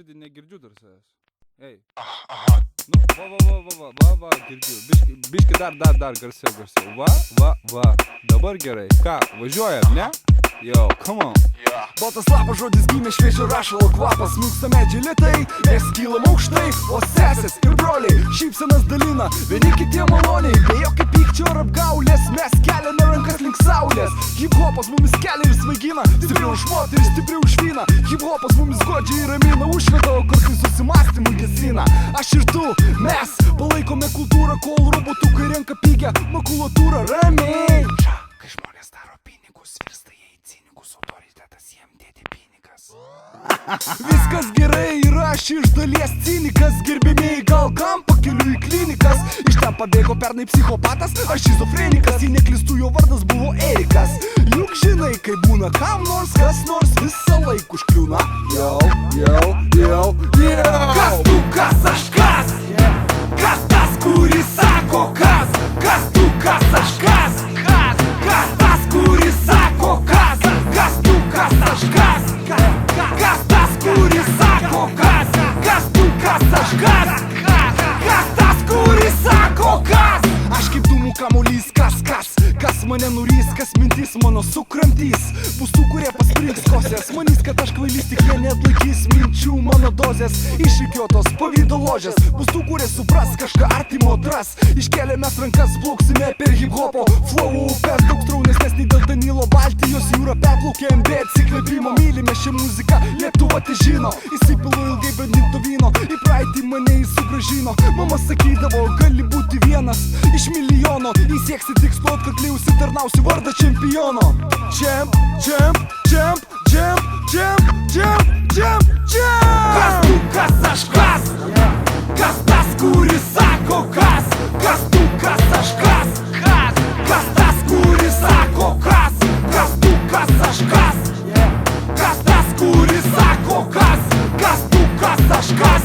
girdi, negirdžiu dar savęs. Ei. Nu, va, girdžiu. Biški dar garsiau. Va. Dabar gerai. Ką, važiuojam, ne? Yo, come on. Baltas lapas žodis gimė šviežio rašalo kvapas. Smilksta medžiai lėtai, mes kylam aukštai. O sesės ir broliai šypsenas dalina vieni kitiem maloniai. Be jokio pykčio ar apgaulės mes keliame rankas link saulės. Hip-hopas mumis kelia ir svaigina, stipriau už moterį, stipriau už vyną. Hip-hopas mumis godžiai ramina, užveda, o kartais susimastymų gesina. Aš ir tu, mes palaikome kultūrą, kol robotukai renka pigią makulatūrą. Ramiai, kai žmonės daro pinigus, virsta jie į cinikus, autoritetas jiem dėti pinigas. Viskas gerai ir aš iš dalies cinikas. Gerbėmiai, gal kam pakeliu į klinikas. Iš ten pabėgo pernai psichopatas, aš šizofrenikas. Jei neklystu, jo vardas buvo Erikas. Juk žinai, kai būna kam nors, kas nors visą laiką užkliūna. Jau. Kas tu, kas aš kas? Kas tas, kuris sako kas? Kas tu, kas aš kas? Kas tas, kuris sako kas? Kas tu, kas aš kas? Kas tas, kuris sako kas? Kas tu, kas aš kas? Kas tas, kuris sako kas? Aš kaip dūmų kamuolys, kas? Kas mane nurys, kas mintis mano sukramtys. Bus tų, kurie pasprings kosės, manys, kad aš kvailys, tik jie neatlaikys minčių mano dozės. Išrikiotos pavydo ložės. Bus tų, kurie supras, kažką artimo atras. Iškėlė mes rankas, plauksime per hip-hopo flow upės. Daug straunesnės nei dėl Danilo Baltijos jūra. Perplaukėm be atsikvėpimo, mylime šią muziką, Lietuva te žino. Įsipilu ilgai bandinto vyno, į praeitį mane jis sugrąžino. Mama sakydavo, gali būti vienas iš milijono. Įsieksi tikslo, atkakliai užsitarnausi vardą čempiono. Čemp. Kas tu, kas aš kas? Kas tas, kuris sako kas? Kas tu, kas aš kas? Kas tas, kuris sako kas? Kas tu, kas aš kas? Kas tas, kuris sako kas? Kas tu, kas aš kas?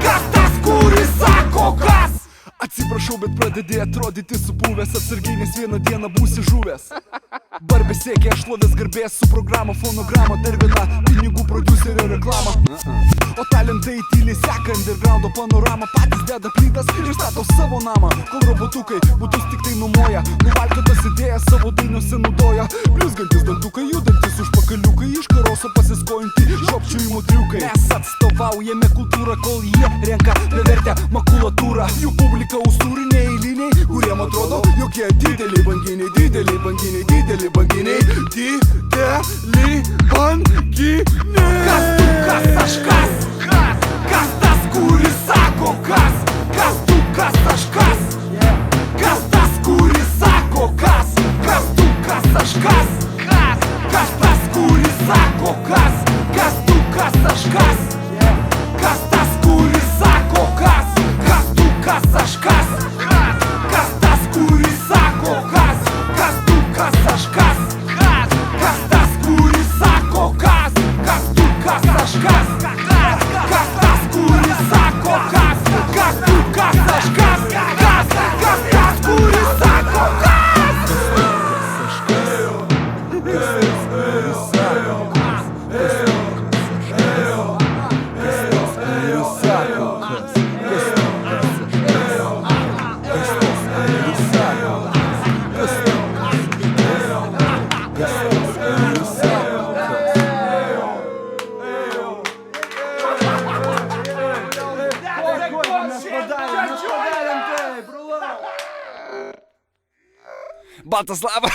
Kas tas, kuris sako kas? Atsiprašau, bet pradedi atrodyti supuvęs. Atsargiai, nes vieną dieną būsi žuvęs. Barbė siekia šlovės garbės, su programa fonograma, dar viena pinigų prodiuserio reklama. O talentai tyliai seka undergroundo panoramą, patys deda plytas ir stato savo namą. Kol robotukai būtus tik tai numoja, nuvalkiotas idėjas savo dainiuose naudoja. Blizgantis dantukai, judantis užpakaliukai, iš karoso pasiskointi žiopčiojimo triukai. Mes atstovaujame kultūrą, kol jie renka bevertę makulatūrą. Jų publika usūriniai eiliniai, kuriem atrodo, jog jie dideli banginiai. Kas tu, kas aš kas? Kas tas, kuris sako kas? Kas tu, kas aš kas? Kas tas, kuris sako kas? Kas tu, kas aš kas? Kas tas, kuris sako kas? Kas tu, kas aš kas? Kas tas, kuris sako kas? Kas tu, kas aš kas? Kas tas, kuris sako kas? Kas tu, kas aš kas? Kas tas, kuris sako kas? Kas tu, kas aš kas? Kas tas, kuris sako kas? Kas tu, kas aš kas? Kas tas, kuris sako kas? Baltas lapas.